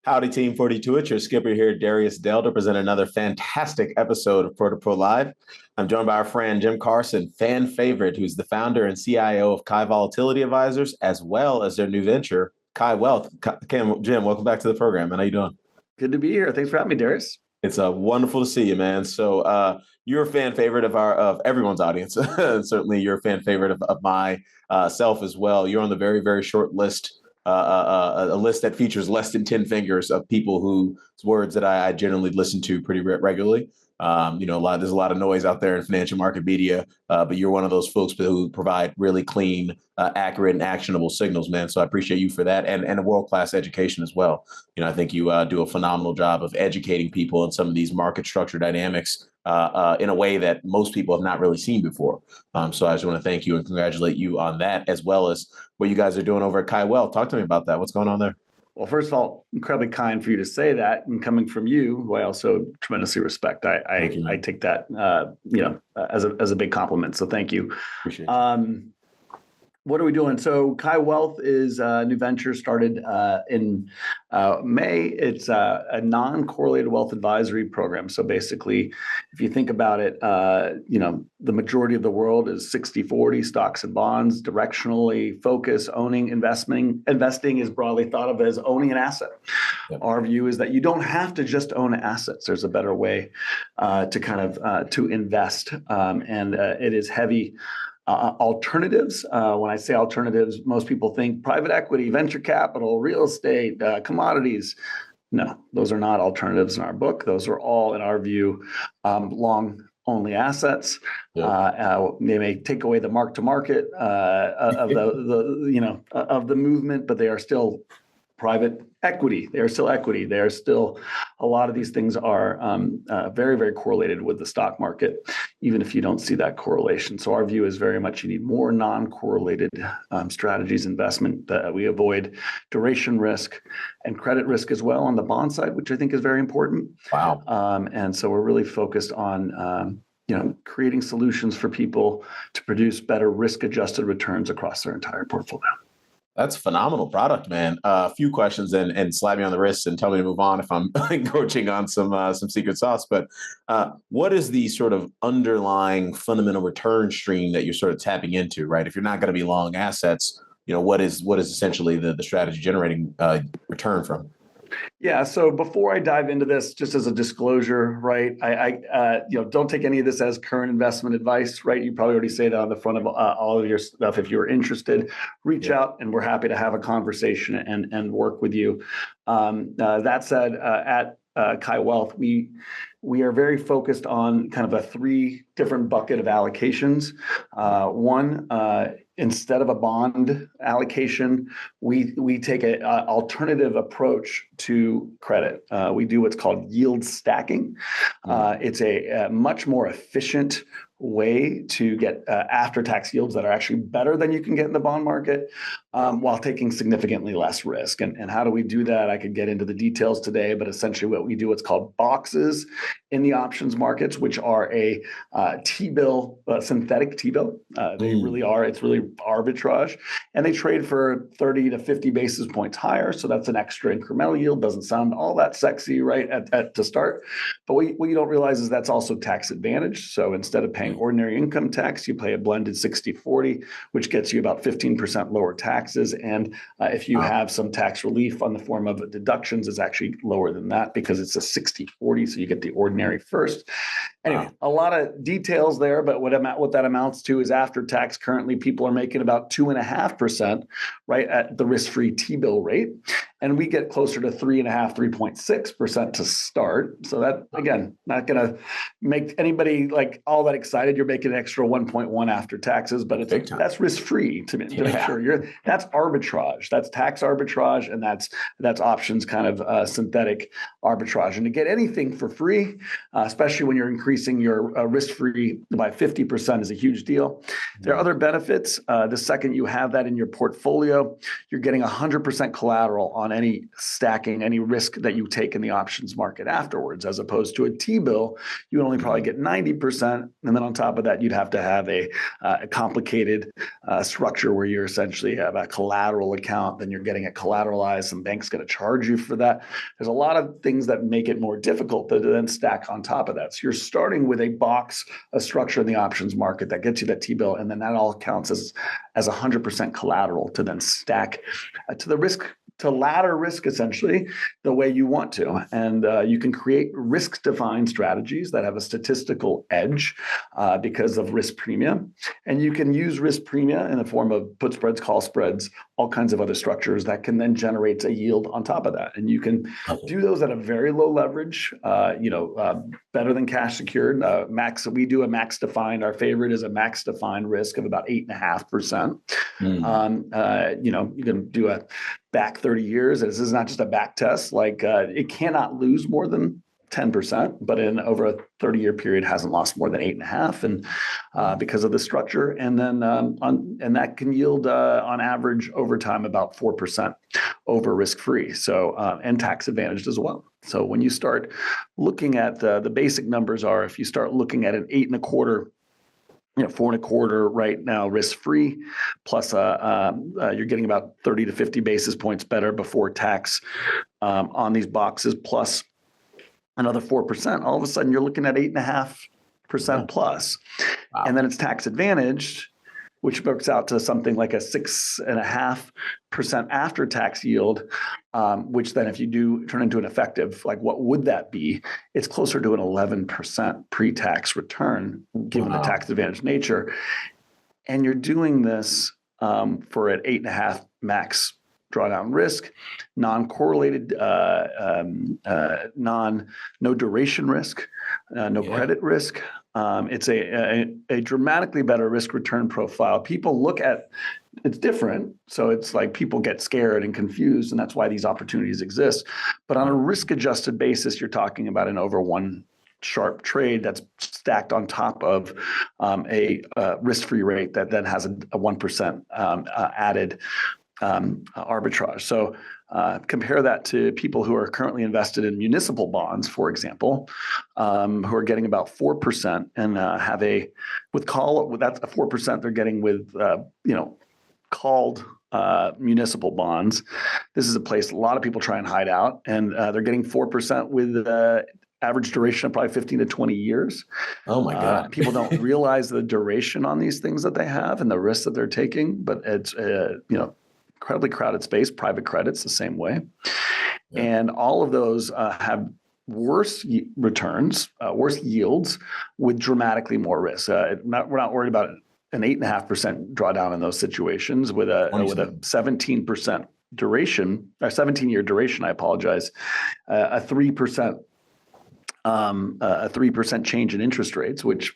Howdy, Team 42. It's your skipper here, Darius Dell, to present another fantastic episode of Pro to Pro Live. I'm joined by our friend Cem Karsan, fan favorite, who's the founder and CIO of Kai Volatility Advisors, as well as their new venture, Kai Wealth. Cem, welcome back to the program, man. How you doing? Good to be here. Thanks for having me, Darius. It's wonderful to see you, man. So you're a fan favorite of everyone's audience. Certainly, you're a fan favorite of my self as well. You're on the very, very short list. A list that features less than 10 fingers of people whose words that I generally listen to pretty regularly. There's a lot of noise out there in financial market media, but you're one of those folks who provide really clean, accurate, and actionable signals, man. So I appreciate you for that, and a world-class education as well. I think you do a phenomenal job of educating people on some of these market structure dynamics in a way that most people have not really seen before. So I just want to thank you and congratulate you on that, as well as what you guys are doing over at Kai Wealth. Talk to me about that. What's going on there? Well, first of all, incredibly kind for you to say that, and coming from you, who I also tremendously respect. I take that as a big compliment. So thank you. Appreciate you. What are we doing? So Kai Wealth is a new venture started in May. It's a non-correlated wealth advisory program. So basically, if you think about it, the majority of the world is 60-40 stocks and bonds, directionally focused, owning, investing. Investing is broadly thought of as owning an asset. Yep. Our view is that you don't have to just own assets. There's a better way to invest, and it is heavy. Alternatives. When I say alternatives, most people think private equity, venture capital, real estate, commodities. No, those are not alternatives in our book. Those are all, in our view, long-only assets. Yeah. They may take away the mark-to-market of the movement, but they are still private equity. They are still equity. They are still, a lot of these things are very, very correlated with the stock market, even if you don't see that correlation. So our view is very much you need more non-correlated strategies, investment that we avoid duration risk and credit risk as well on the bond side, which I think is very important. Wow. And so we're really focused on creating solutions for people to produce better risk-adjusted returns across their entire portfolio. That's a phenomenal product, man. A few questions and slap me on the wrist and tell me to move on if I'm coaching on some secret sauce. But what is the sort of underlying fundamental return stream that you're sort of tapping into, right? If you're not going to be long assets, what is essentially the strategy generating return from? Yeah. So before I dive into this, just as a disclosure, right? I don't take any of this as current investment advice, right? You probably already say that on the front of all of your stuff. If you're interested, reach out, and we're happy to have a conversation and work with you. That said, at Kai Wealth, we are very focused on kind of a 3 different bucket of allocations. One, instead of a bond allocation, we take an alternative approach to credit. We do what's called yield stacking. It's a much more efficient way to get after-tax yields that are actually better than you can get in the bond market, while taking significantly less risk. And how do we do that? I could get into the details today, but essentially what we do, what's called boxes in the options markets, which are a T-bill, synthetic T-bill. They really are. It's really arbitrage. And they trade for 30 to 50 basis points higher. So that's an extra incremental yield. Doesn't sound all that sexy, right, to start. But what you don't realize is that's also tax advantage. So instead of paying ordinary income tax, you pay a blended 60-40, which gets you about 15% lower taxes. And if you have some tax relief on the form of deductions, it's actually lower than that because it's a 60-40, so you get the ordinary first. Anyway, a lot of details there, but what that amounts to is after tax, currently people are making about 2.5%, right, at the risk-free T-bill rate. And we get closer to 3.6% to start. So that, again, not going to make anybody like all that excited. You're making an extra 1.1 after taxes, but that's risk-free to make sure that's arbitrage. That's tax arbitrage, and that's options kind of synthetic arbitrage. And to get anything for free, especially when you're increasing your risk-free by 50%, is a huge deal. There are other benefits. The second you have that in your portfolio, you're getting 100% collateral on any stacking, any risk that you take in the options market afterwards, as opposed to a T-bill, you would only probably get 90%. And then on top of that, you'd have to have a complicated structure where you essentially have a collateral account, then you're getting it collateralized, and bank's going to charge you for that. There's a lot of things that make it more difficult to then stack on top of that. So you're starting with a structure in the options market that gets you that T-bill, and then that all counts as 100% collateral to then stack to the risk, to ladder risk essentially the way you want to. And you can create risk-defined strategies that have a statistical edge because of risk premium. And you can use risk premium in the form of put spreads, call spreads, all kinds of other structures that can then generate a yield on top of that. And you can do those at a very low leverage, better than cash secured. We do a max defined. Our favorite is a max defined risk of about 8.5%. You can do a back 30 years. This is not just a back test. It cannot lose more than 10%, but in over a 30-year period hasn't lost more than 8.5%, and because of the structure. And then and that can yield on average over time about 4% over risk-free. So and tax advantaged as well. So when you start looking at the basic numbers are, if you start looking at an 8.25%, 4.25% right now, risk-free, plus you're getting about 30 to 50 basis points better before tax on these boxes, plus another 4%. All of a sudden, you're looking at 8.5% plus. Wow. And then it's tax advantaged, which works out to something like a 6.5% after-tax yield, which then if you do turn into an effective, what would that be? It's closer to an 11% pre-tax return, given the tax advantage nature. And you're doing this for an 8.5 max drawdown risk, non-correlated, no duration risk, no credit risk. It's a dramatically better risk return profile. People look at it's different. So it's like people get scared and confused, and that's why these opportunities exist. But on a risk adjusted basis, you're talking about an over one sharp trade that's stacked on top of a risk-free rate that then has a 1% added arbitrage. So compare that to people who are currently invested in municipal bonds, for example, who are getting about 4% and have that's a 4% they're getting with called municipal bonds. This is a place a lot of people try and hide out, and they're getting 4% with average duration of probably 15 to 20 years. Oh my God. People don't realize the duration on these things that they have and the risks that they're taking, but it's incredibly crowded space. Private credit's the same way. Yeah. And all of those have worse returns, worse yields with dramatically more risk. We're not worried about an 8.5% drawdown in those situations with a 17% duration, or 17-year duration, I apologize, a 3% change in interest rates, which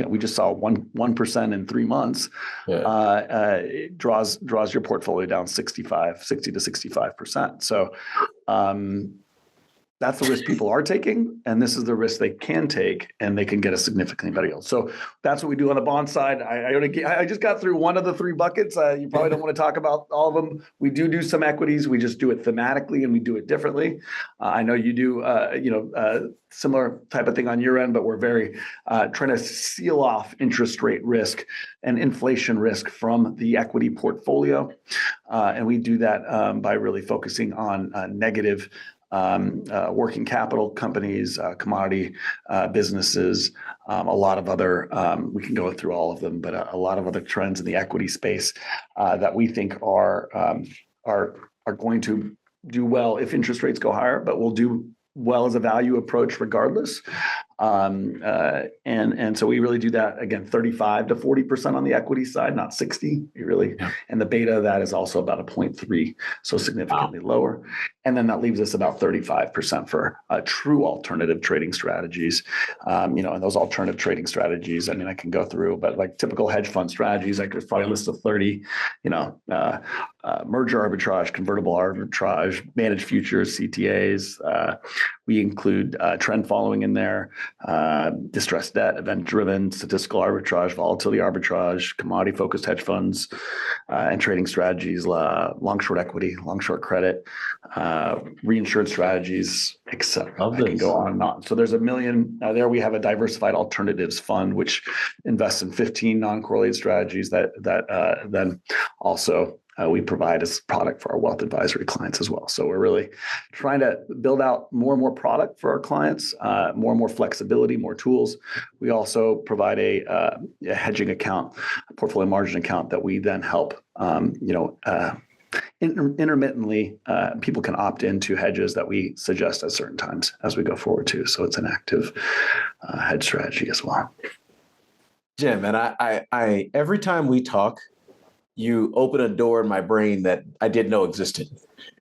we just saw 1% in 3 months. It draws your portfolio down 60 to 65%. So that's the risk people are taking, and this is the risk they can take, and they can get a significantly better yield. So that's what we do on the bond side. I just got through one of the three buckets. You probably don't want to talk about all of them. We do some equities. We just do it thematically, and we do it differently. I know you do, similar type of thing on your end, but we're very trying to seal off interest rate risk and inflation risk from the equity portfolio, and we do that by really focusing on negative working capital companies, commodity businesses, a lot of other, we can go through all of them, but a lot of other trends in the equity space that we think are going to do well if interest rates go higher, but will do well as a value approach regardless. And so we really do that, again, 35 to 40% on the equity side, not 60. And the beta of that is also about a 0.3, so significantly lower. And then that leaves us about 35% for true alternative trading strategies. And those alternative trading strategies, I mean, I can go through, but like typical hedge fund strategies, I could probably list of 30, merger arbitrage, convertible arbitrage, managed futures, CTAs. We include trend following in there, distressed debt, event-driven, statistical arbitrage, volatility arbitrage, commodity-focused hedge funds, and trading strategies, long-short equity, long-short credit, reinsured strategies, etc. I can go on and on. So there's a million. There we have a diversified alternatives fund, which invests in 15 non-correlated strategies that then also we provide as a product for our wealth advisory clients as well. So we're really trying to build out more and more product for our clients, more and more flexibility, more tools. We also provide a hedging account, a portfolio margin account that we then help, intermittently, people can opt into hedges that we suggest at certain times as we go forward too. So it's an active hedge strategy as well. Jim, and I every time we talk, you open a door in my brain that I didn't know existed.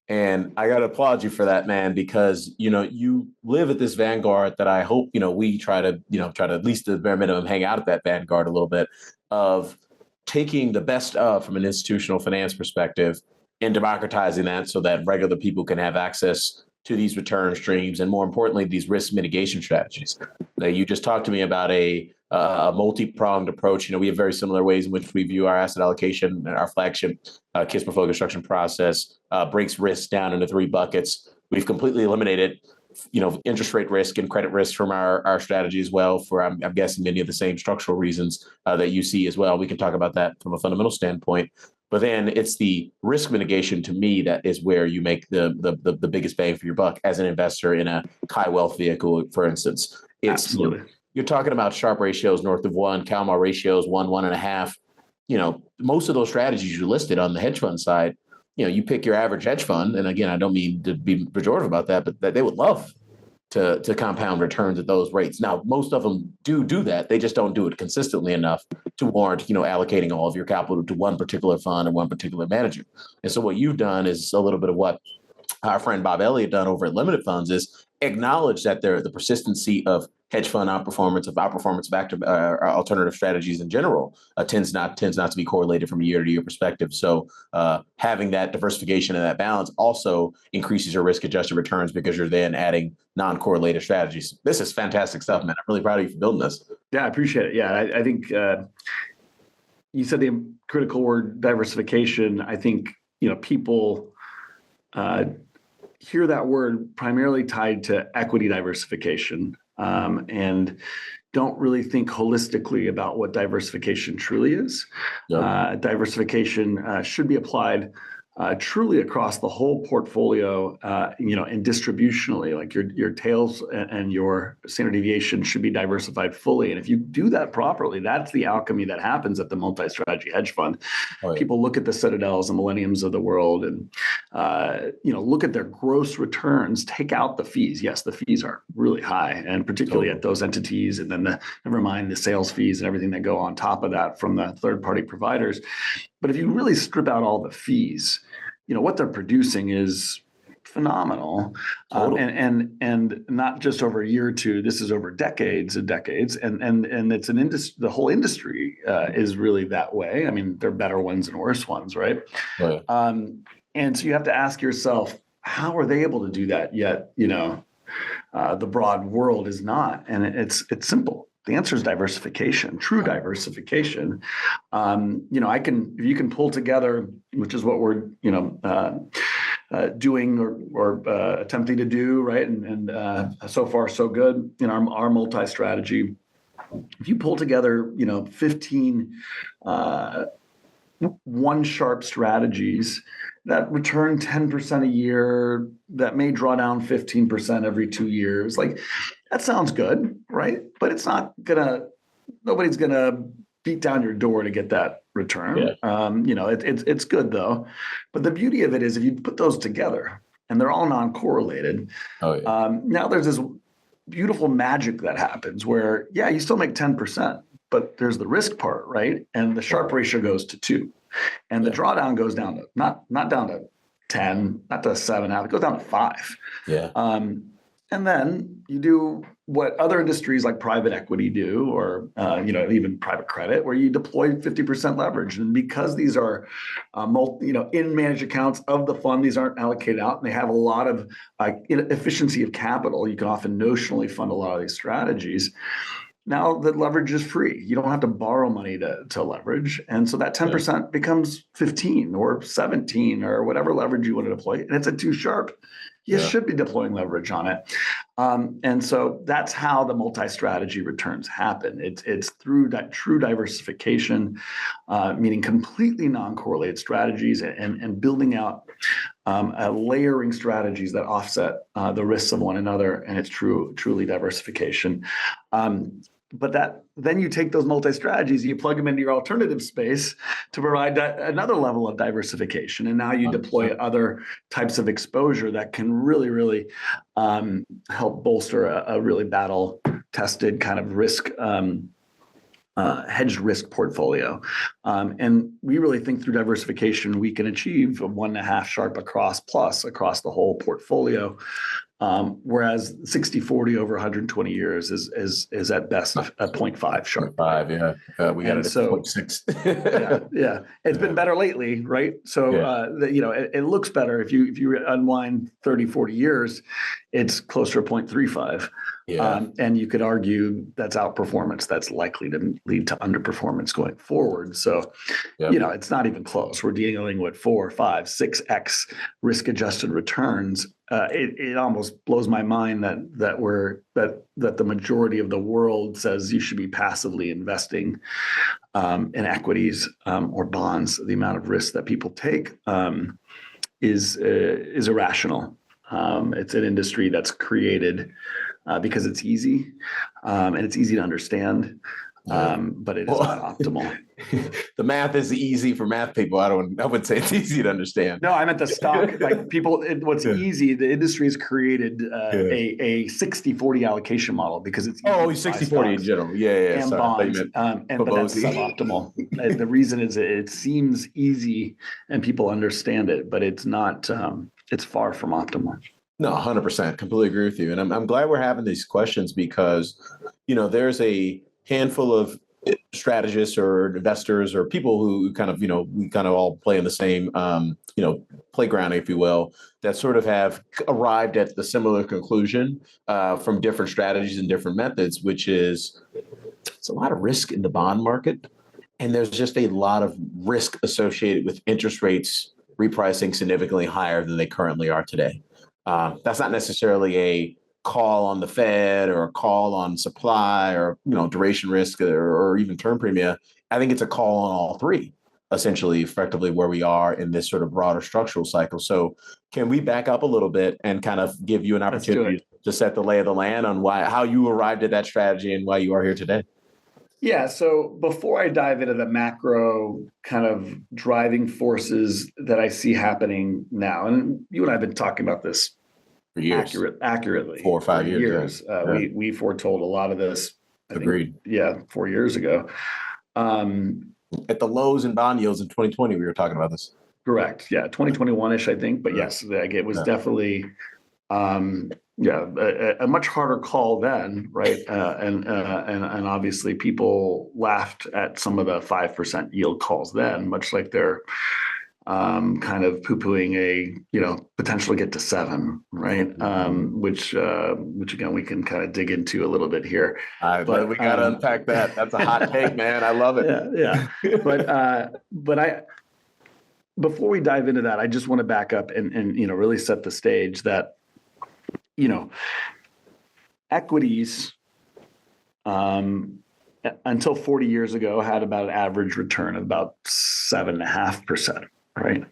And I got to applaud you for that, man, because, you live at this vanguard that I hope, we try to at least the bare minimum hang out at that vanguard a little bit of taking the best of from an institutional finance perspective and democratizing that so that regular people can have access to these return streams and, more importantly, these risk mitigation strategies. Now, you just talked to me about a multi-pronged approach. We have very similar ways in which we view our asset allocation, and our flagship KISS portfolio construction process breaks risk down into 3 buckets. We've completely eliminated, interest rate risk and credit risk from our strategy as well, for I'm guessing many of the same structural reasons that you see as well. We can talk about that from a fundamental standpoint. But then it's the risk mitigation, to me, that is where you make the biggest bang for your buck as an investor in a high wealth vehicle, for instance. It's Absolutely. You're talking about Sharpe ratios north of 1, Kalmar ratios 1, 1.5. Most of those strategies you listed on the hedge fund side, you pick your average hedge fund, and again, I don't mean to be pejorative about that, but that they would love to compound returns at those rates. Now, most of them do that. They just don't do it consistently enough to warrant, allocating all of your capital to one particular fund or one particular manager. And so what you've done is a little bit of what our friend Bob Elliott done over at Limited Funds, is acknowledge that the persistency of hedge fund outperformance of active alternative strategies in general tends not to be correlated from a year to year perspective. So having that diversification and that balance also increases your risk adjusted returns because you're then adding non-correlated strategies. This is fantastic stuff, man. I'm really proud of you for building this. Yeah, I appreciate it. Yeah, I think you said the critical word diversification. I think people hear that word primarily tied to equity diversification, and don't really think holistically about what diversification truly is. Yep. Diversification should be applied truly across the whole portfolio, and distributionally, like your tails and your standard deviation should be diversified fully. And if you do that properly, that's the alchemy that happens at the multi-strategy hedge fund. Oh, yeah. People look at the Citadels and Millenniums of the world and, look at their gross returns, take out the fees. Yes, the fees are really high, and particularly at those entities. And then never mind the sales fees and everything that go on top of that from the third-party providers. But if you really strip out all the fees, what they're producing is phenomenal, and not just over a year or two. This is over decades and decades, and it's an industry. The whole industry is really that way. I mean, there are better ones and worse ones, right? Right. And so you have to ask yourself, how are they able to do that? Yet, the broad world is not, and it's simple. The answer is diversification, true diversification. If you can pull together, which is what we're, doing or attempting to do, right? And so far so good in our multi-strategy. If you pull together, 15 one Sharpe strategies that return 10% a year, that may draw down 15% every 2 years, like, that sounds good, right? But it's not nobody's gonna beat down your door to get that return. Yeah. It's good though. But the beauty of it is if you put those together and they're all non-correlated, now there's this beautiful magic that happens where, you still make 10%, but there's the risk part, right? And the Sharpe ratio goes to 2. And the drawdown goes down to not down to 10, not to 7.5, it goes down to 5. Yeah. And then you do what other industries like private equity do, or even private credit, where you deploy 50% leverage. And because these are in managed accounts of the fund, these aren't allocated out, and they have a lot of efficiency of capital. You can often notionally fund a lot of these strategies. Now the leverage is free. You don't have to borrow money to leverage. And so that 10% becomes 15 or 17 or whatever leverage you want to deploy. And it's a too sharp. You should be deploying leverage on it. And so that's how the multi-strategy returns happen. It's through that true diversification, meaning completely non-correlated strategies and building out layering strategies that offset the risks of one another. And it's truly diversification. But then you take those multi-strategies, you plug them into your alternative space to provide another level of diversification. And now you deploy other types of exposure that can really, really help bolster a really battle-tested kind of risk, hedged risk portfolio. And we really think through diversification, we can achieve a 1.5 sharp across the whole portfolio. Whereas 60-40 over 120 years is at best a 0.5 sharp. 0.5, we got it at 0.6. yeah. It's been better lately, right? So it looks better if you unwind 30-40 years, it's closer to 0.35. And you could argue that's outperformance. That's likely to lead to underperformance going forward. So, it's not even close. We're dealing with 4, 5, 6x risk-adjusted returns. It almost blows my mind that the majority of the world says you should be passively investing in equities or bonds. The amount of risk that people take is irrational. It's an industry that's created because it's easy and it's easy to understand, but it is not optimal. The math is easy for math people. I would say it's easy to understand. No, I meant the stock. Like people, what's easy? The industry has created a 60-40 allocation model because it's easy 60-40 in general. And bonds, but that's suboptimal. The reason is it seems easy and people understand it, but it's not. It's far from optimal. No, 100%. Completely agree with you. And I'm glad we're having these questions because, there's a handful of strategists or investors or people who kind of, we kind of all play in the same, playground, if you will, that sort of have arrived at the similar conclusion from different strategies and different methods, which is it's a lot of risk in the bond market. And there's just a lot of risk associated with interest rates repricing significantly higher than they currently are today. That's not necessarily a call on the Fed or a call on supply or duration risk or even term premium. I think it's a call on all three, essentially, effectively where we are in this sort of broader structural cycle. So can we back up a little bit and kind of give you an opportunity to set the lay of the land on how you arrived at that strategy and why you are here today? Yeah. So before I dive into the macro kind of driving forces that I see happening now, and you and I have been talking about this for years, accurately, 4 or 5 years. We foretold a lot of this. Agreed. 4 years ago. At the lows in bond yields in 2020, we were talking about this. Correct. Yeah, 2021-ish, I think. But yes, it was definitely a much harder call then, right? And obviously people laughed at some of the 5% yield calls then, much like they're kind of poo-pooing a potentially get to 7, right? Which again we can kind of dig into a little bit here. But we got to unpack that. That's a hot take, man. I love it. Yeah. But before we dive into that, I just want to back up and really set the stage that equities until 40 years ago had about an average return of about 7.5%, right?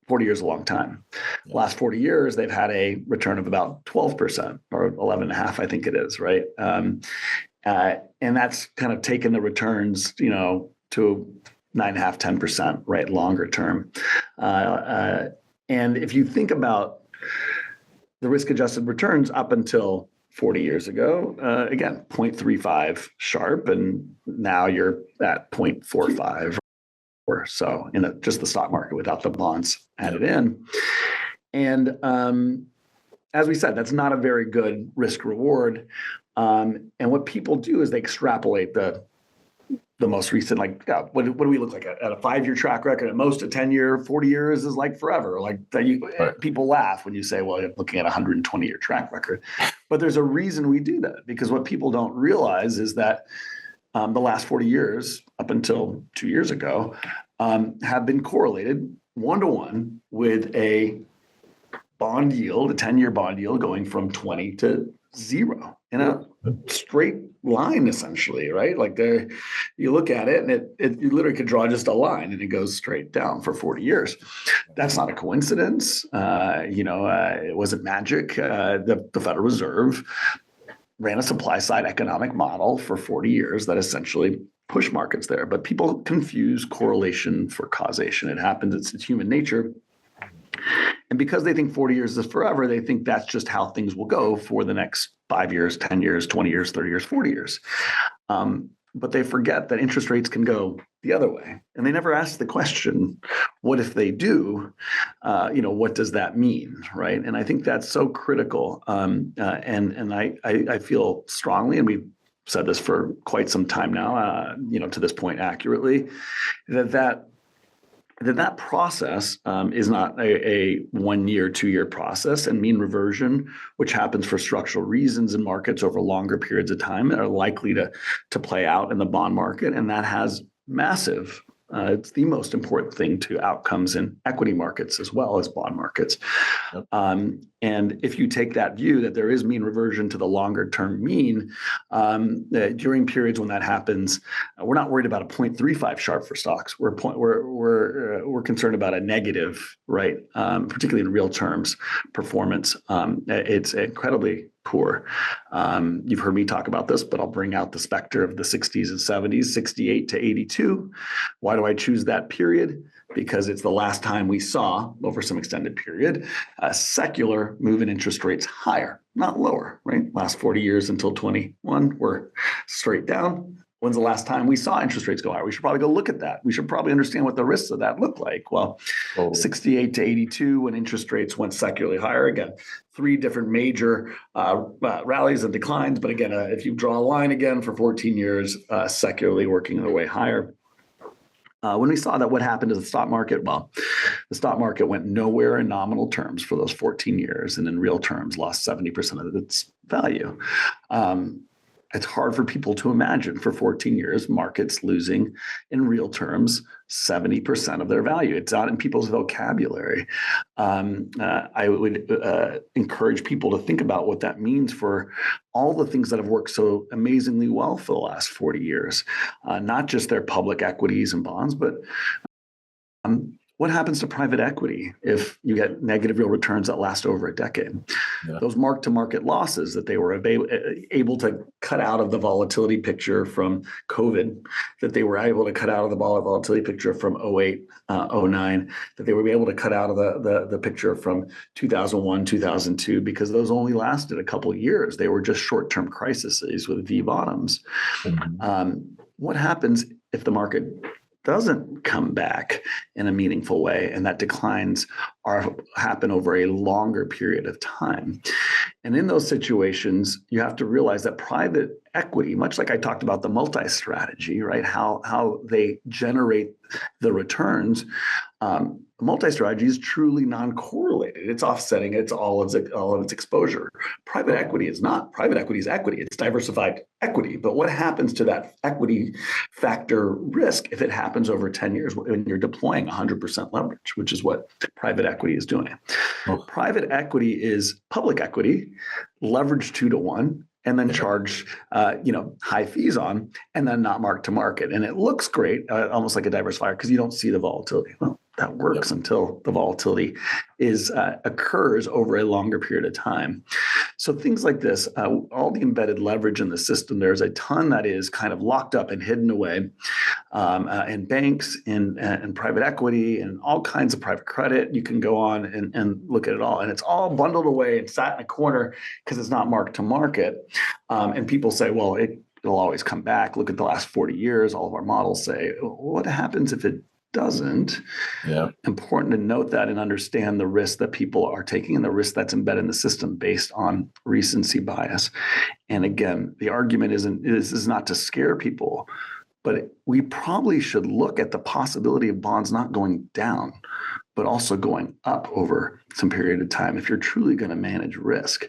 40 years is a long time. Last 40 years, they've had a return of about 12% or 11.5%, I think it is, right? And that's kind of taken the returns, to 9.5%, 10%, right? Longer term. And if you think about the risk-adjusted returns up until 40 years ago, again, 0.35 sharp, and now you're at 0.45. or so in just the stock market without the bonds added in. And as we said, that's not a very good risk reward. And what people do is they extrapolate the most recent, like, what do we look like at a 5-year track record? At most, a 10-year, 40 years is like forever. Like people laugh when you say, well, you're looking at a 120-year track record. But there's a reason we do that, because what people don't realize is that the last 40 years, up until 2 years ago, have been correlated 1-to-1 with a bond yield, a 10-year bond yield going from 20 to 0 in a straight line, essentially, right? Like you look at it and you literally could draw just a line and it goes straight down for 40 years. That's not a coincidence. It wasn't magic. The Federal Reserve ran a supply side economic model for 40 years that essentially pushed markets there. But people confuse correlation for causation. It happens. It's human nature. And because they think 40 years is forever, they think that's just how things will go for the next 5 years, 10 years, 20 years, 30 years, 40 years. But they forget that interest rates can go the other way. And they never ask the question, what if they do? What does that mean, right? And I think that's so critical. And I feel strongly, and we've said this for quite some time now, to this point accurately, that process is not a 1 year, 2 year process, and mean reversion, which happens for structural reasons in markets over longer periods of time, are likely to play out in the bond market. And that has massive, it's the most important thing to outcomes in equity markets as well as bond markets. Yep. And if you take that view that there is mean reversion to the longer term mean, during periods when that happens, we're not worried about a 0.35 Sharpe for stocks. We're concerned about a negative, right? Particularly in real terms, performance. It's incredibly poor. You've heard me talk about this, but I'll bring out the specter of the 60s and 70s, 68 to 82. Why do I choose that period? Because it's the last time we saw, over some extended period, a secular move in interest rates higher, not lower, right? Last 40 years until 21 were straight down. When's the last time we saw interest rates go higher? We should probably go look at that. We should probably understand what the risks of that look like. Well, 68 to 82, when interest rates went secularly higher, again, 3 different major rallies and declines. But again, if you draw a line again for 14 years, secularly working their way higher. When we saw that, what happened to the stock market? Well, the stock market went nowhere in nominal terms for those 14 years, and in real terms lost 70% of its value. It's hard for people to imagine for 14 years markets losing in real terms 70% of their value. It's not in people's vocabulary. I would encourage people to think about what that means for all the things that have worked so amazingly well for the last 40 years, not just their public equities and bonds, but what happens to private equity if you get negative real returns that last over a decade? Yeah. Those mark-to-market losses that they were able to cut out of the volatility picture from COVID, that they were able to cut out of the volatility picture from 08, 09, that they were able to cut out of the picture from 2001, 2002, because those only lasted a couple of years. They were just short-term crises with V bottoms. Mm-hmm. What happens if the market doesn't come back in a meaningful way, and that declines happen over a longer period of time? And in those situations, you have to realize that private equity, much like I talked about the multi-strategy, right? How they generate the returns. Multi-strategy is truly non-correlated. It's offsetting. It's all of its exposure. Private equity is not. Private equity is equity. It's diversified equity. But what happens to that equity factor risk if it happens over 10 years when you're deploying 100% leverage, which is what private equity is doing? Oh. Private equity is public equity, leveraged 2-to-1. And then charge, high fees on, and then not mark to market. And it looks great, almost like a diversifier, because you don't see the volatility. Well, that works until the volatility occurs over a longer period of time. So things like this, all the embedded leverage in the system, there's a ton that is kind of locked up and hidden away in banks, in private equity, and all kinds of private credit. You can go on and look at it all. And it's all bundled away and sat in a corner because it's not marked to market. And people say, well, it'll always come back. Look at the last 40 years. All of our models say, what happens if it doesn't. Yeah. Important to note that and understand the risk that people are taking and the risk that's embedded in the system based on recency bias. And again, the argument is not to scare people, but we probably should look at the possibility of bonds not going down, but also going up over some period of time if you're truly going to manage risk.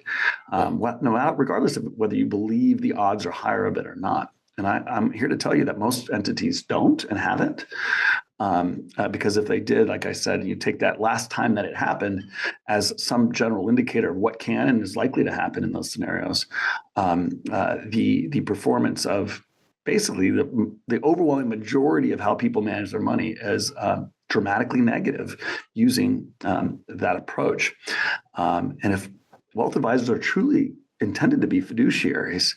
Regardless of whether you believe the odds are higher of it or not. And I'm here to tell you that most entities don't and haven't. Because if they did, like I said, you take that last time that it happened as some general indicator of what can and is likely to happen in those scenarios. The performance of basically the overwhelming majority of how people manage their money is dramatically negative using that approach. And if wealth advisors are truly intended to be fiduciaries,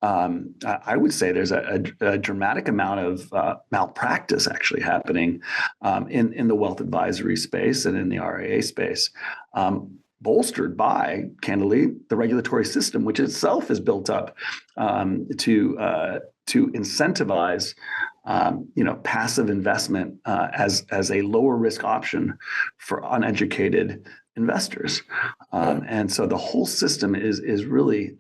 I would say there's a dramatic amount of malpractice actually happening in the wealth advisory space and in the RIA space, bolstered by, candidly, the regulatory system, which itself is built up to incentivize passive investment as a lower risk option for uneducated investors. And so the whole system is really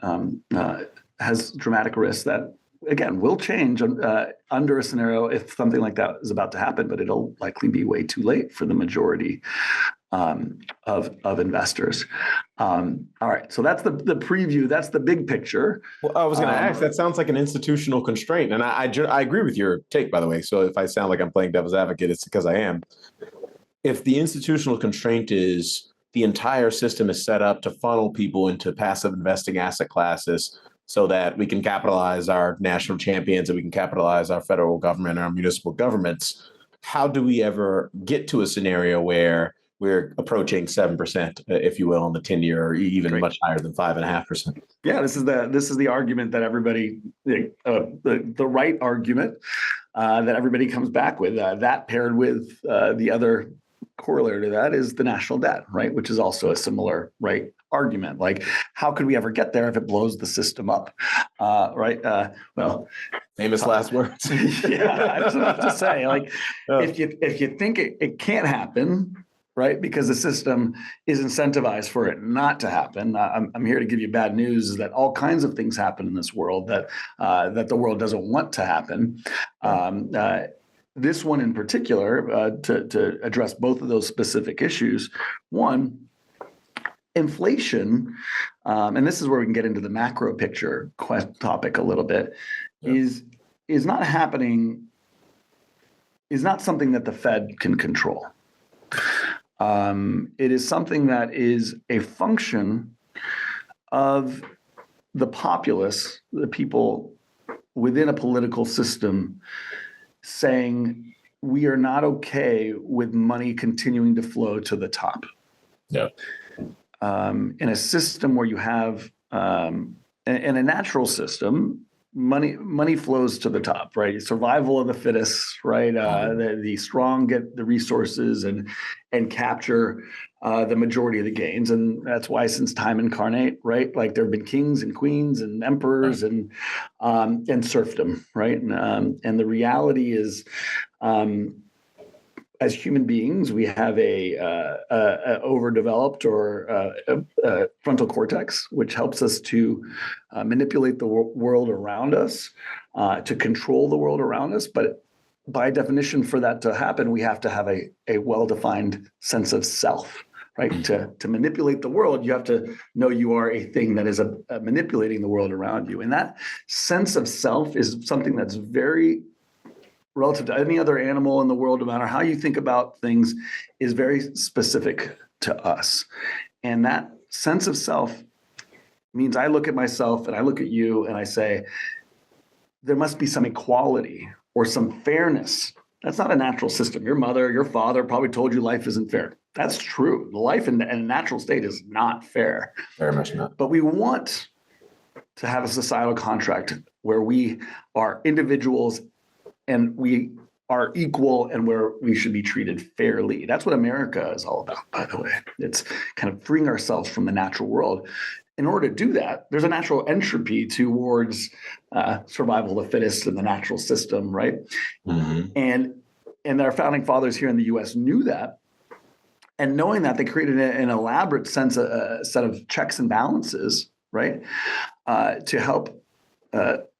has dramatic risks that, again, will change under a scenario if something like that is about to happen, but it'll likely be way too late for the majority of investors. All right, so that's the preview. That's the big picture. Well, I was going to ask, that sounds like an institutional constraint. And I agree with your take, by the way. So if I sound like I'm playing devil's advocate, it's because I am. If the institutional constraint is the entire system is set up to funnel people into passive investing asset classes so that we can capitalize our national champions and we can capitalize our federal government, our municipal governments, how do we ever get to a scenario where we're approaching 7%, if you will, on the 10-year, or even much higher than 5.5%? Yeah, this is the argument that everybody, the right argument that everybody comes back with. That paired with the other corollary to that is the national debt, right? Which is also a similar argument. Like, how could we ever get there if it blows the system up, right? Well, famous last words. Yeah, I was about to say, if you think it can't happen, right? Because the system is incentivized for it not to happen. I'm here to give you bad news: is that all kinds of things happen in this world that the world doesn't want to happen. This one in particular, to address both of those specific issues. One, inflation, and this is where we can get into the macro picture topic a little bit, is not happening, is not something that the Fed can control. It is something that is a function of the populace, the people within a political system, saying we are not okay with money continuing to flow to the top. Yeah. In a system where you have, in a natural system, money flows to the top, right? Survival of the fittest, right? The strong get the resources and capture the majority of the gains, and that's why since time incarnate, right? Like there have been kings and queens and emperors and serfdom, right? And the reality is, as human beings, we have a overdeveloped or frontal cortex, which helps us to manipulate the world around us, to control the world around us. But by definition, for that to happen, we have to have a well-defined sense of self, right? To manipulate the world, you have to know you are a thing that is manipulating the world around you. And that sense of self is something that's very relative to any other animal in the world, no matter how you think about things, is very specific to us. And that sense of self means I look at myself and I look at you and I say, there must be some equality or some fairness. That's not a natural system. Your mother, your father probably told you life isn't fair. That's true. Life in a natural state is not fair. Very much not. But we want to have a societal contract where we are individuals and we are equal and where we should be treated fairly. That's what America is all about, by the way. It's kind of freeing ourselves from the natural world. In order to do that, there's a natural entropy towards survival of the fittest in the natural system, right? Mm-hmm. And And our founding fathers here in the U.S. knew that. And knowing that, they created an elaborate set of checks and balances, right, to help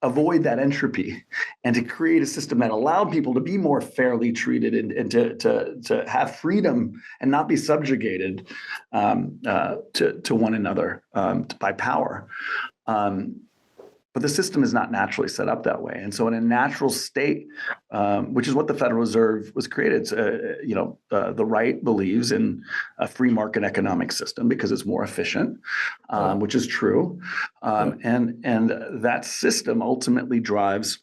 avoid that entropy and to create a system that allowed people to be more fairly treated and to have freedom and not be subjugated to one another by power. But the system is not naturally set up that way. And so in a natural state, which is what the Federal Reserve was created, the right believes in a free market economic system because it's more efficient, which is true. And that system ultimately drives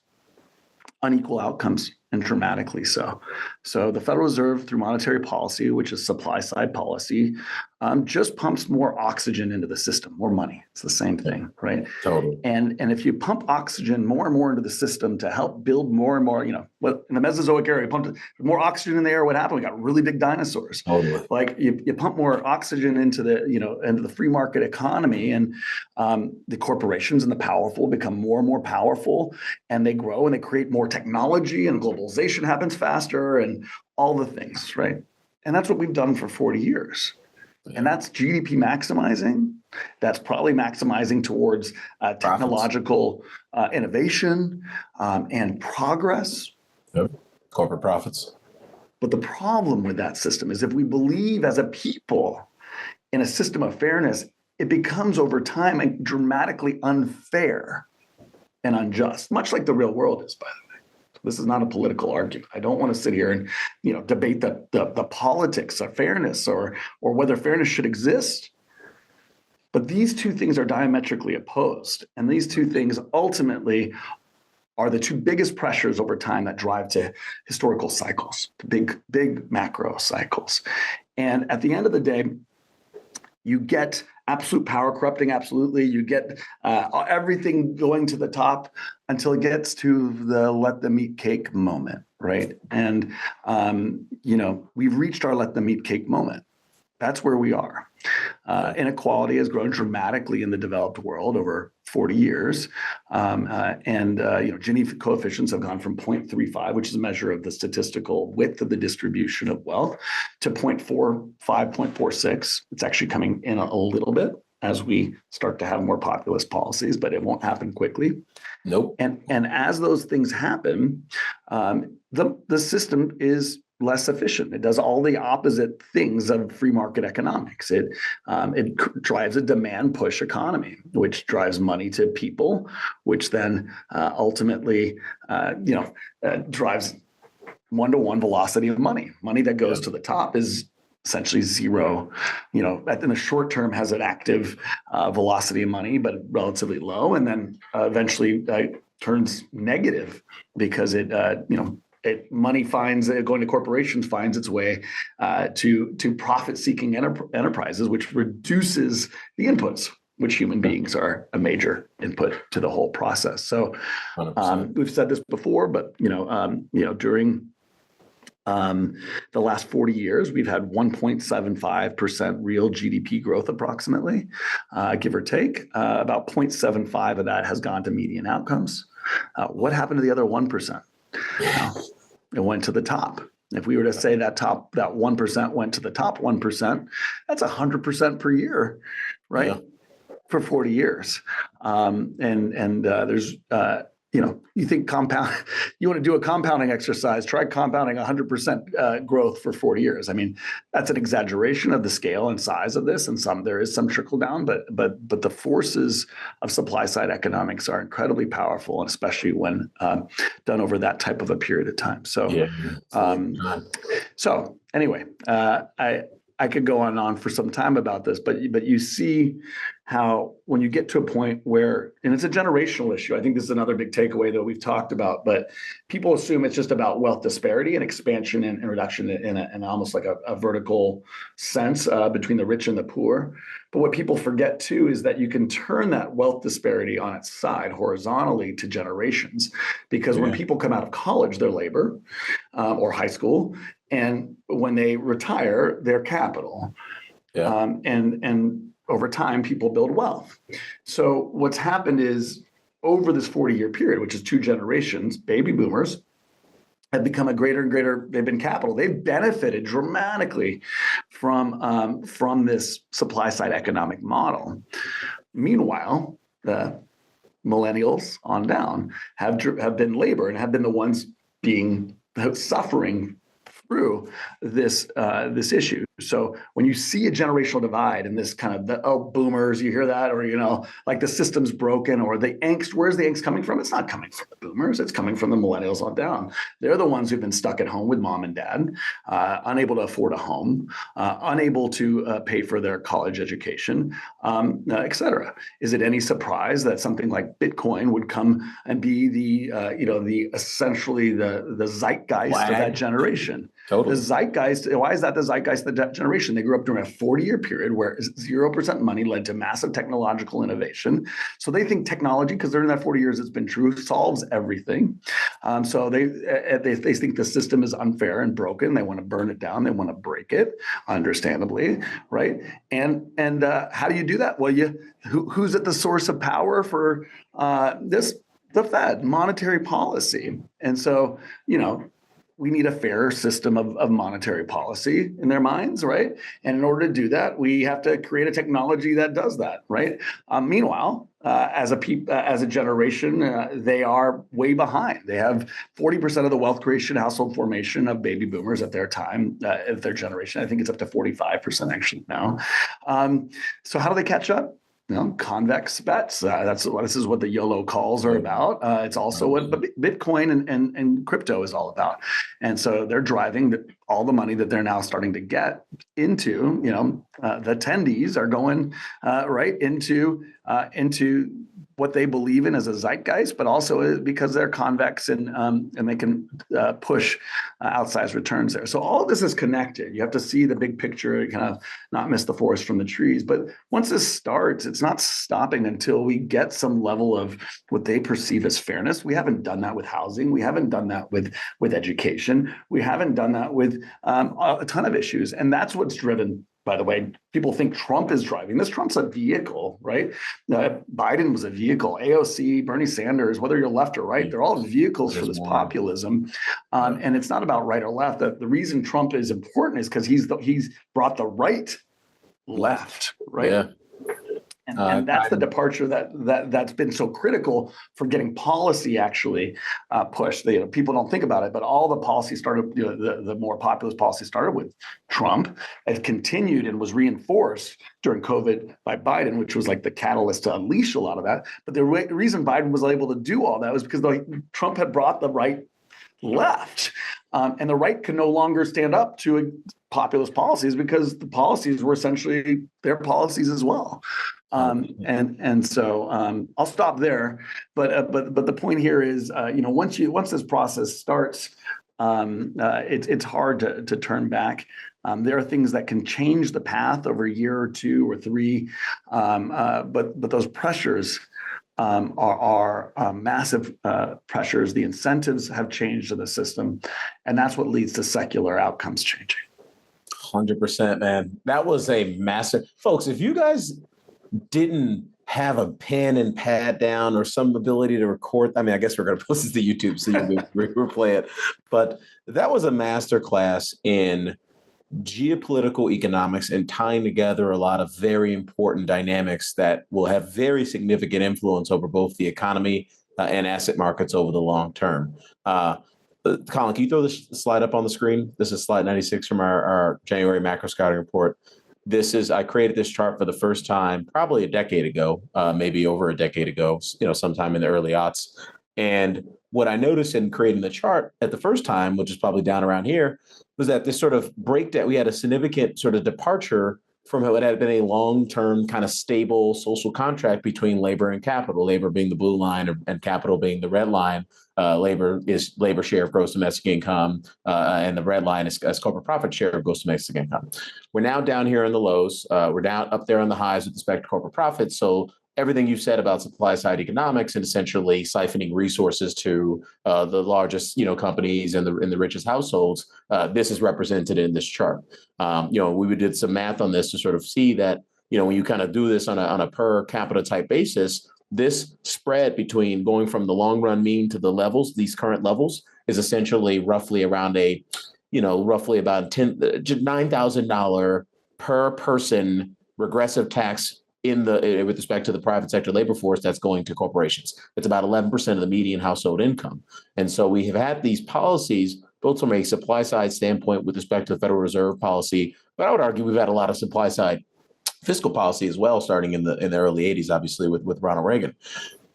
unequal outcomes, and dramatically so. So the Federal Reserve, through monetary policy, which is supply side policy, just pumps more oxygen into the system, more money. It's the same thing, right? Totally. And if you pump oxygen more and more into the system to help build more and more, what in the Mesozoic era, you pumped more oxygen in the air. What happened? We got really big dinosaurs. Totally. Like you pump more oxygen into the free market economy, and the corporations and the powerful become more and more powerful, and they grow and they create more technology, and globalization happens faster, and all the things, right? And that's what we've done for 40 years. And that's GDP maximizing. That's probably maximizing towards technological innovation and progress. Yep. Corporate profits. But the problem with that system is if we believe as a people in a system of fairness, it becomes over time dramatically unfair and unjust, much like the real world is, by the way. This is not a political argument. I don't want to sit here and debate the politics of fairness or whether fairness should exist. But these two things are diametrically opposed. And these two things ultimately are the two biggest pressures over time that drive to historical cycles, to big macro cycles. And at the end of the day, you get absolute power corrupting absolutely. You get everything going to the top until it gets to the let them eat cake moment, right? And, we've reached our let them eat cake moment. That's where we are. Inequality has grown dramatically in the developed world over 40 years. Gini coefficients have gone from 0.35, which is a measure of the statistical width of the distribution of wealth, to 0.45, 0.46. It's actually coming in a little bit as we start to have more populist policies, but it won't happen quickly. Nope. And as those things happen, the system is less efficient. It does all the opposite things of free market economics. It drives a demand push economy, which drives money to people, which then ultimately drives one-to-one velocity of money. Money that goes to the top is essentially zero. In the short term has an active velocity of money, but relatively low, and then eventually turns negative because money going to corporations finds its way to profit-seeking enterprises, which reduces the inputs, which human beings are a major input to the whole process. So we've said this before, but during the last 40 years, we've had 1.75% real GDP growth, approximately, give or take. About 0.75 of that has gone to median outcomes. What happened to the other 1%? It went to the top. If we were to say that 1% went to the top 1%, that's 100% per year, right? Yeah. For 40 years. There's you think you want to do a compounding exercise, try compounding 100% growth for 40 years. I mean, that's an exaggeration of the scale and size of this, and there is some trickle down, but the forces of supply side economics are incredibly powerful, and especially when done over that type of a period of time. So, anyway, I could go on and on for some time about this, but you see how when you get to a point where, and it's a generational issue, I think this is another big takeaway that we've talked about, but people assume it's just about wealth disparity and expansion and reduction in almost like a vertical sense between the rich and the poor. But what people forget too is that you can turn that wealth disparity on its side horizontally to generations, because when people come out of college, their labor or high school, and when they retire, their capital. And over time, people build wealth. So what's happened is over this 40-year period, which is 2 generations, baby boomers have become a greater and greater, they've been capital. They've benefited dramatically from this supply side economic model. Meanwhile, the millennials on down have been labor and have been the ones suffering through this issue. So when you see a generational divide and this kind of boomers, you hear that, or like the system's broken, or the angst. Where's the angst coming from? It's not coming from the boomers. It's coming from the millennials on down. They're the ones who've been stuck at home with mom and dad, unable to afford a home, unable to pay for their college education, et cetera. Is it any surprise that something like Bitcoin would come and be the essentially the zeitgeist of that generation? Totally. The zeitgeist. Why is that the zeitgeist of that generation? They grew up during a 40-year period where 0% money led to massive technological innovation. So they think technology, because during that 40 years it's been true, solves everything. So they think the system is unfair and broken. They want to burn it down. They want to break it, understandably, right? And how do you do that? Well, who's at the source of power for this? The Fed, monetary policy. And so, we need a fair system of monetary policy in their minds, right? And in order to do that, we have to create a technology that does that, right? Meanwhile, as a generation, they are way behind. They have 40% of the wealth creation, household formation of baby boomers at their time, of their generation. I think it's up to 45% actually now. So how do they catch up? Convex bets. This is what the YOLO calls are about. It's also what Bitcoin and crypto is all about. And so they're driving all the money that they're now starting to get into. The attendees are going right into what they believe in as a zeitgeist, but also because they're convex and they can push outsized returns there. So all of this is connected. You have to see the big picture, and kind of not miss the forest from the trees. But once this starts, it's not stopping until we get some level of what they perceive as fairness. We haven't done that with housing. We haven't done that with education. We haven't done that with a ton of issues. And that's what's driven. By the way, people think Trump is driving this. Trump's a vehicle, right? Biden was a vehicle. AOC, Bernie Sanders, whether you're left or right, they're all vehicles for this populism. And it's not about right or left. The reason Trump is important is because he's brought the right left, right? Yeah. And that's the departure that's been so critical for getting policy actually pushed. People don't think about it, but all the policy started, the more populist policy started with Trump. It continued and was reinforced during COVID by Biden, which was like the catalyst to unleash a lot of that. But the reason Biden was able to do all that was because Trump had brought the right left. And the right can no longer stand up to populist policies because the policies were essentially their policies as well. So I'll stop there. But the point here is, once this process starts, it's hard to turn back. There are things that can change the path over a year or two or three, but those pressures are massive pressures. The incentives have changed in the system, and that's what leads to secular outcomes changing. 100%, man. That was a massive, folks. If you guys didn't have a pen and pad down or some ability to record, I guess we're going to post this to YouTube so you can replay it. But that was a masterclass in geopolitical economics and tying together a lot of very important dynamics that will have very significant influence over both the economy and asset markets over the long term. Colin, can you throw this slide up on the screen? This is slide 96 from our January macro scouting report. I created this chart for the first time, probably a decade ago, maybe over a decade ago, sometime in the early aughts. And what I noticed in creating the chart at the first time, which is probably down around here, was that this sort of breakdown, we had a significant sort of departure from what had been a long-term kind of stable social contract between labor and capital, labor being the blue line and capital being the red line. Labor is labor share of gross domestic income, and the red line is corporate profit share of gross domestic income. We're now down here in the lows. We're down up there on the highs with respect to corporate profits. So everything you said about supply side economics and essentially siphoning resources to the largest companies and the richest households, this is represented in this chart. We did some math on this to sort of see that when you kind of do this on a per capita type basis, this spread between going from the long run mean to the levels, these current levels, is essentially roughly around roughly about $9,000 per person regressive tax with respect to the private sector labor force that's going to corporations. It's about 11% of the median household income. And so we have had these policies both from a supply side standpoint with respect to the Federal Reserve policy, but I would argue we've had a lot of supply side fiscal policy as well, starting in the early 80s, obviously with Ronald Reagan.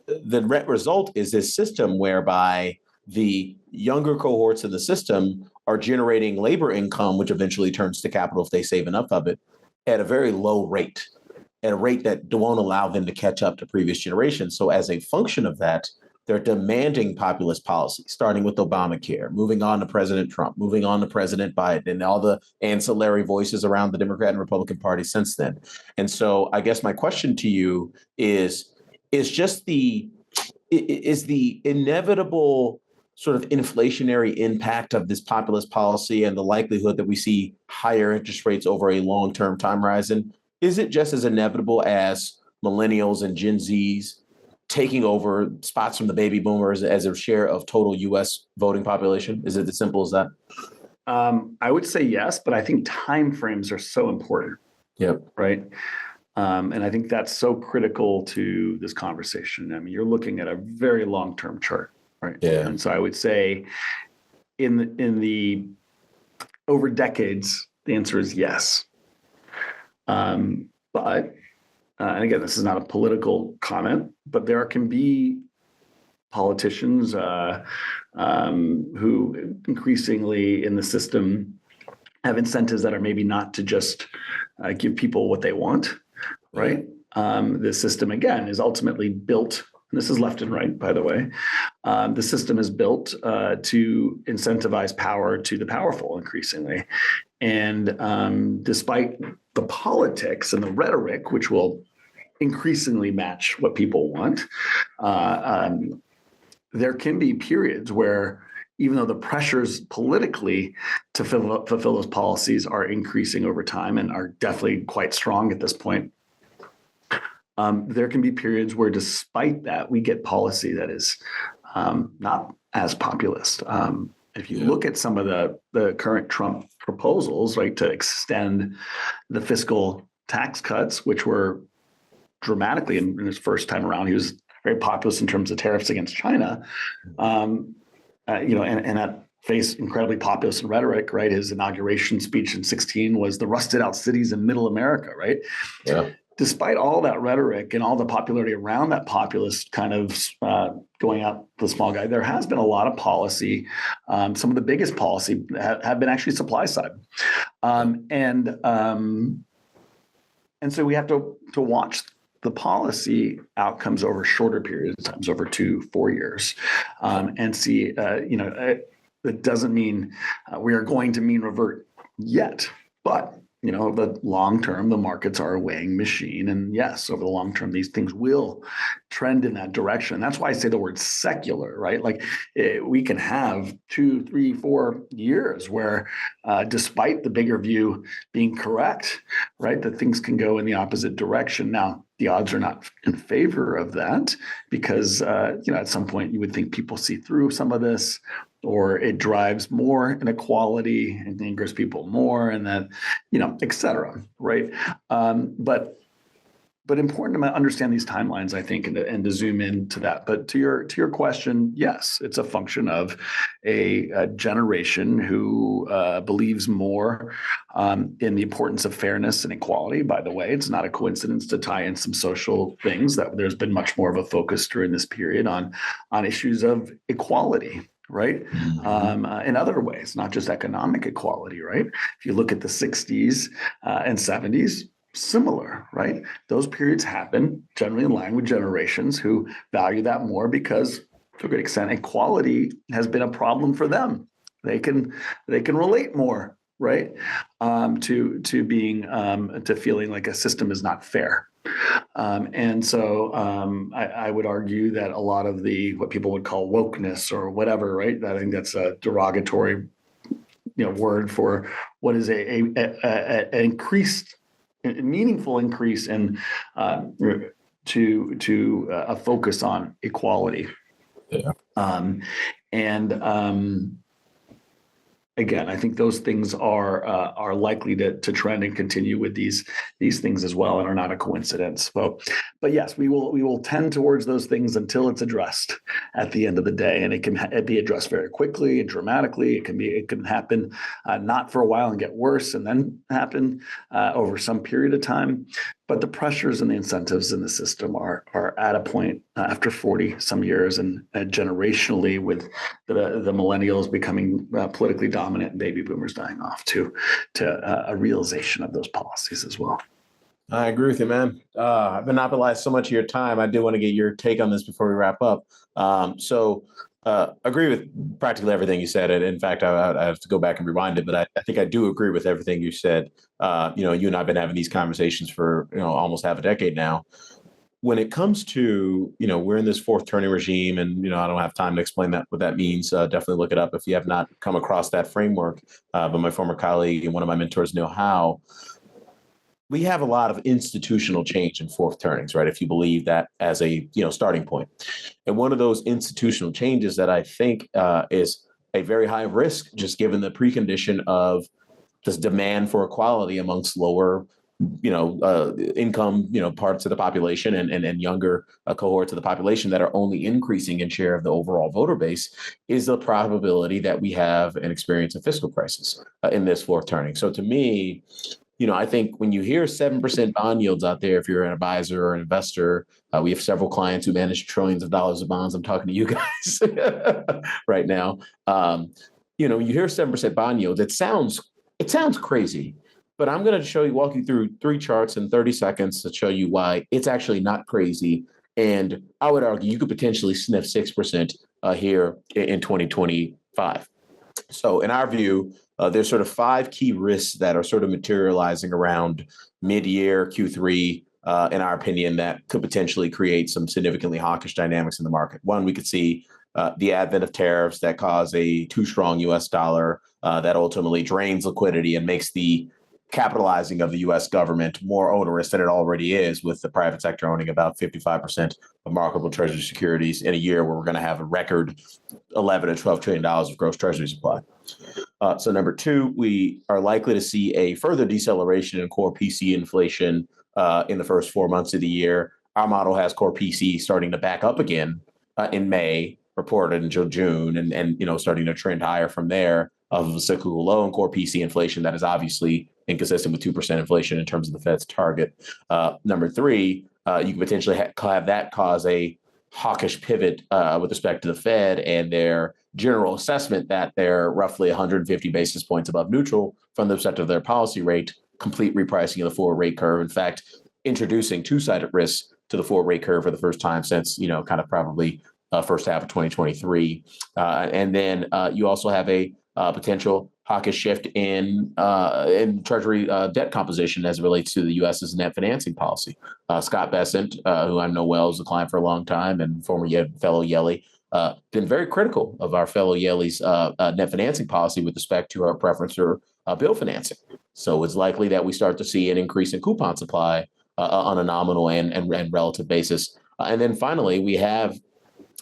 The result is this system whereby the younger cohorts of the system are generating labor income, which eventually turns to capital if they save enough of it, at a very low rate, at a rate that won't allow them to catch up to previous generations. So as a function of that, they're demanding populist policy, starting with Obamacare, moving on to President Trump, moving on to President Biden, and all the ancillary voices around the Democrat and Republican Party since then. And so I guess my question to you is the inevitable sort of inflationary impact of this populist policy and the likelihood that we see higher interest rates over a long-term time horizon, is it just as inevitable as millennials and Gen Zs taking over spots from the baby boomers as a share of total U.S. voting population? Is it as simple as that? I would say yes, but I think timeframes are so important. Yep. Right. And I think that's so critical to this conversation. I mean, you're looking at a very long-term chart, right? Yeah. And so I would say in the over decades, the answer is yes. But and again, this is not a political comment, but there can be politicians who increasingly in the system have incentives that are maybe not to just give people what they want, right? The system, again, is ultimately built, and this is left and right, by the way, the system is built to incentivize power to the powerful increasingly. And despite the politics and the rhetoric, which will increasingly match what people want, there can be periods where even though the pressures politically to fulfill those policies are increasing over time and are definitely quite strong at this point, there can be periods where despite that, we get policy that is not as populist. If you look at some of the current Trump proposals, right, to extend the fiscal tax cuts, which were dramatically in his first time around, he was very populist in terms of tariffs against China, and that faced incredibly populist rhetoric, right? His inauguration speech in 2016 was the rusted out cities in middle America, right? Yeah. Despite all that rhetoric and all the popularity around that populist kind of going out the small guy, there has been a lot of policy. Some of the biggest policy have been actually supply side. And so we have to watch the policy outcomes over shorter periods of times, over 2-4 years, and see, it doesn't mean we are going to mean revert yet, but the long term, the markets are a weighing machine. And yes, over the long term, these things will trend in that direction. That's why I say the word secular, right? Like we can have 2, 3, 4 years where despite the bigger view being correct, right, that things can go in the opposite direction. Now, the odds are not in favor of that because, at some point you would think people see through some of this, or it drives more inequality and angers people more, and that, et cetera, right? But important to understand these timelines, I think, and to zoom into that. But to your question, yes, it's a function of a generation who believes more in the importance of fairness and equality. By the way, it's not a coincidence to tie in some social things that there's been much more of a focus during this period on issues of equality. Right. In other ways, not just economic equality. Right. If you look at the 60s and 70s, similar. Right. Those periods happen generally in line with generations who value that more because, to a great extent, equality has been a problem for them. They can relate more. Right. To being to feeling like a system is not fair. And so I would argue that a lot of what people would call wokeness or whatever, right? I think that's a derogatory, word for what is an increased, meaningful increase in to a focus on equality. Yeah. And again, I think those things are likely to trend and continue with these things as well, and are not a coincidence. But yes, we will tend towards those things until it's addressed at the end of the day, and it can be addressed very quickly and dramatically. It can happen not for a while and get worse, and then happen over some period of time. But the pressures and the incentives in the system are at a point after 40 some years, and generationally, with the millennials becoming politically dominant and baby boomers dying off, to a realization of those policies as well. I agree with you, man. I've monopolized so much of your time. I do want to get your take on this before we wrap up. Agree with practically everything you said. And in fact, I have to go back and rewind it, but I think I do agree with everything you said. You and I have been having these conversations for, almost half a decade now. When it comes to, we're in this fourth turning regime, and, I don't have time to explain what that means. Definitely look it up if you have not come across that framework. But my former colleague and one of my mentors know how. We have a lot of institutional change in fourth turnings, right? If you believe that as a starting point. And one of those institutional changes that I think is a very high risk, just given the precondition of this demand for equality amongst lower income, parts of the population, and younger cohorts of the population that are only increasing in share of the overall voter base, is the probability that we have an experience of fiscal crisis in this fourth turning. So to me, I think when you hear 7% bond yields out there, if you're an advisor or an investor, we have several clients who manage trillions of dollars of bonds. I'm talking to you guys right now. When you hear 7% bond yields, it sounds crazy, but I'm going to walk you through 3 charts in 30 seconds to show you why it's actually not crazy. And I would argue you could potentially sniff 6% here in 2025. So in our view, there's sort of 5 key risks that are sort of materializing around mid-year Q3, in our opinion, that could potentially create some significantly hawkish dynamics in the market. One, we could see the advent of tariffs that cause a too strong U.S. dollar that ultimately drains liquidity and makes the capitalizing of the U.S. government more onerous than it already is, with the private sector owning about 55% of marketable treasury securities in a year where we're going to have a record $11 to $12 trillion of gross treasury supply. So number 2, we are likely to see a further deceleration in core PC inflation in the first 4 months of the year. Our model has core PC starting to back up again in May, reported until June, and starting to trend higher from there, of a cyclical low in core PC inflation that is obviously inconsistent with 2% inflation in terms of the Fed's target. Number 3, you can potentially have that cause a hawkish pivot with respect to the Fed and their general assessment that they're roughly 150 basis points above neutral from the perspective of their policy rate, complete repricing of the forward rate curve. In fact, introducing two-sided risk to the forward rate curve for the first time since, kind of probably first half of 2023. And then you also have a potential hawkish shift in Treasury debt composition as it relates to the U.S.'s net financing policy. Scott Bessent, who I know well, is a client for a long time and former fellow Yelly, been very critical of our fellow Yelly's net financing policy with respect to our preference for bill financing. So it's likely that we start to see an increase in coupon supply on a nominal and relative basis. And then finally, we have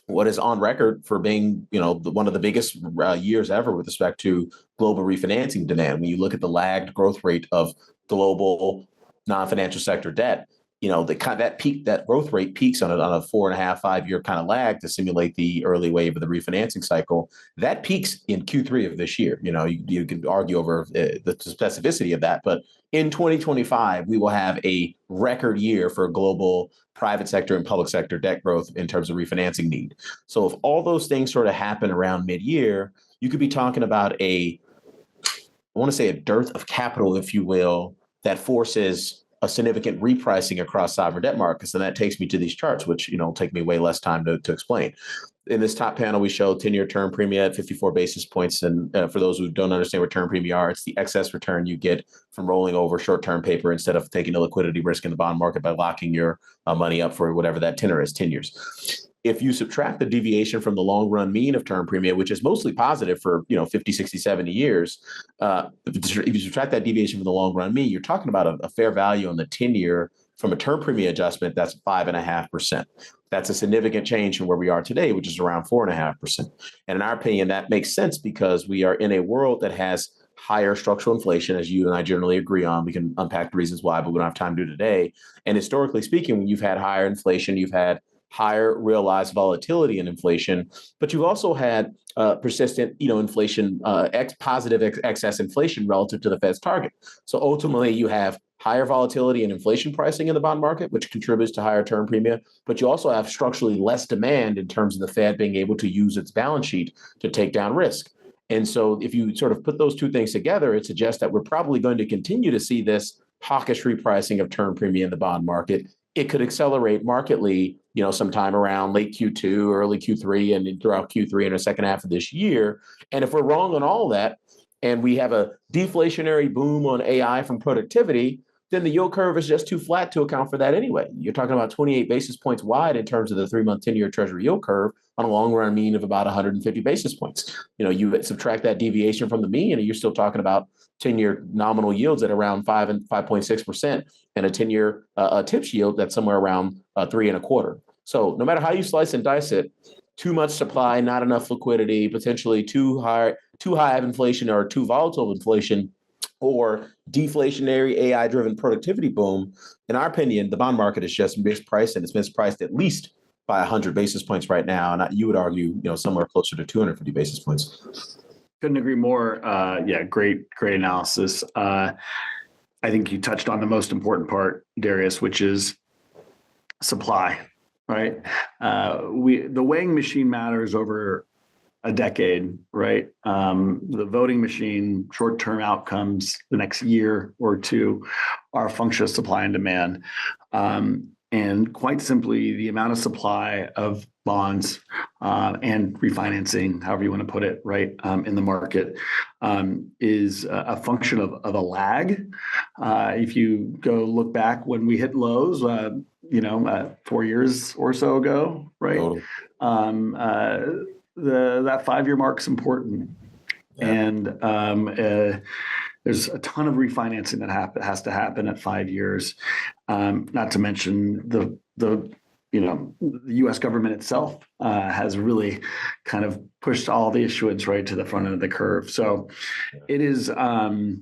what is on record for being, one of the biggest years ever with respect to global refinancing demand. When you look at the lagged growth rate of global non-financial sector debt, that growth rate peaks on a 4.5, 5-year kind of lag to simulate the early wave of the refinancing cycle. That peaks in Q3 of this year. You can argue over the specificity of that, but in 2025, we will have a record year for global private sector and public sector debt growth in terms of refinancing need. So if all those things sort of happen around mid-year, you could be talking about a dearth of capital, if you will, that forces a significant repricing across sovereign debt markets. And that takes me to these charts, which, take me way less time to explain. In this top panel, we show 10-year term premium at 54 basis points. And for those who don't understand what term premium are, it's the excess return you get from rolling over short-term paper instead of taking a liquidity risk in the bond market by locking your money up for whatever that tenor is, 10 years. If you subtract the deviation from the long run mean of term premium, which is mostly positive for 50, 60, 70 years, if you subtract that deviation from the long run mean, you're talking about a fair value on the 10-year From a term premium adjustment, that's 5.5%. That's a significant change from where we are today, which is around 4.5%. And in our opinion, that makes sense because we are in a world that has higher structural inflation, as you and I generally agree on. We can unpack the reasons why, but we don't have time to do today. And historically speaking, when you've had higher inflation, you've had higher realized volatility in inflation, but you've also had persistent, inflation, positive excess inflation relative to the Fed's target. So ultimately, you have higher volatility and inflation pricing in the bond market, which contributes to higher term premium, but you also have structurally less demand in terms of the Fed being able to use its balance sheet to take down risk. And so if you sort of put those two things together, it suggests that we're probably going to continue to see this hawkish repricing of term premium in the bond market. It could accelerate markedly, sometime around late Q2, early Q3, and throughout Q3 and the second half of this year. And if we're wrong on all that, and we have a deflationary boom on AI from productivity, then the yield curve is just too flat to account for that anyway. You're talking about 28 basis points wide in terms of the 3-month 10-year Treasury yield curve on a long run mean of about 150 basis points. You subtract that deviation from the mean, and you're still talking about 10-year nominal yields at around 5 and 5.6%, and a 10-year TIPS yield that's somewhere around 3.25. So no matter how you slice and dice it, too much supply, not enough liquidity, potentially too high of inflation or too volatile inflation, or deflationary AI-driven productivity boom. In our opinion, the bond market is just mispriced, and it's mispriced at least by 100 basis points right now. And you would argue, somewhere closer to 250 basis points. Couldn't agree more. Great analysis. I think you touched on the most important part, Darius, which is supply, right? The weighing machine matters over a decade, right? The voting machine, short-term outcomes, the next year or two are a function of supply and demand. And quite simply, the amount of supply of bonds and refinancing, however you want to put it, right, in the market is a function of a lag. If you go look back when we hit lows, 4 years or so ago, right? Totally. That 5-year mark is important. Yeah. And there's a ton of refinancing that has to happen at 5 years. Not to mention the U.S. government itself has really kind of pushed all the issuance right to the front end of the curve. So it is going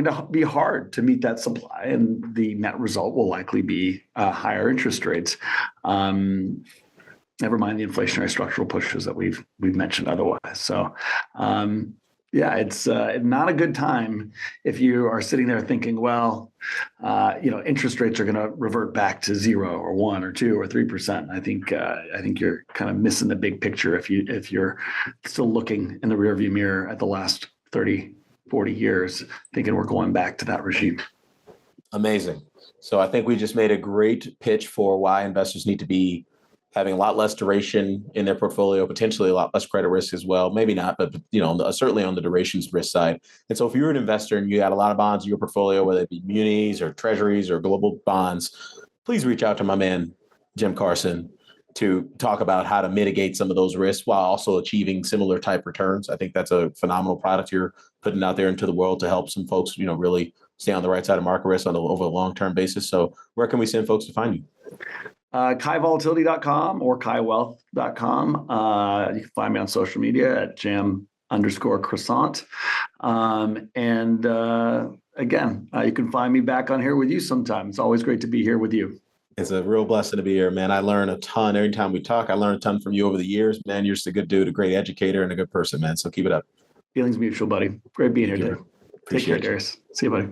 to be hard to meet that supply, and the net result will likely be higher interest rates. Never mind the inflationary structural pushes that we've mentioned otherwise. So, it's not a good time if you are sitting there thinking, well, interest rates are going to revert back to 0 or 1 or 2 or 3%. I think you're kind of missing the big picture if you're still looking in the rearview mirror at the last 30, 40 years, thinking we're going back to that regime. Amazing. So I think we just made a great pitch for why investors need to be having a lot less duration in their portfolio, potentially a lot less credit risk as well. Maybe not, but certainly on the durations risk side. And so if you're an investor and you got a lot of bonds in your portfolio, whether it be munis or treasuries or global bonds, please reach out to my man, Cem Karsan, to talk about how to mitigate some of those risks while also achieving similar type returns. I think that's a phenomenal product you're putting out there into the world to help some folks, really stay on the right side of market risk over a long-term basis. So where can we send folks to find you? KaiVolatility.com or KaiWealth.com. You can find me on social media at Jam_Croissant. Again, you can find me back on here with you sometime. It's always great to be here with you. It's a real blessing to be here, man. I learn a ton. Every time we talk, I learn a ton from you over the years. Man, you're just a good dude, a great educator, and a good person, man. So keep it up. Feelings mutual, buddy. Great being here, Dave. Take care, Darius. See you, buddy.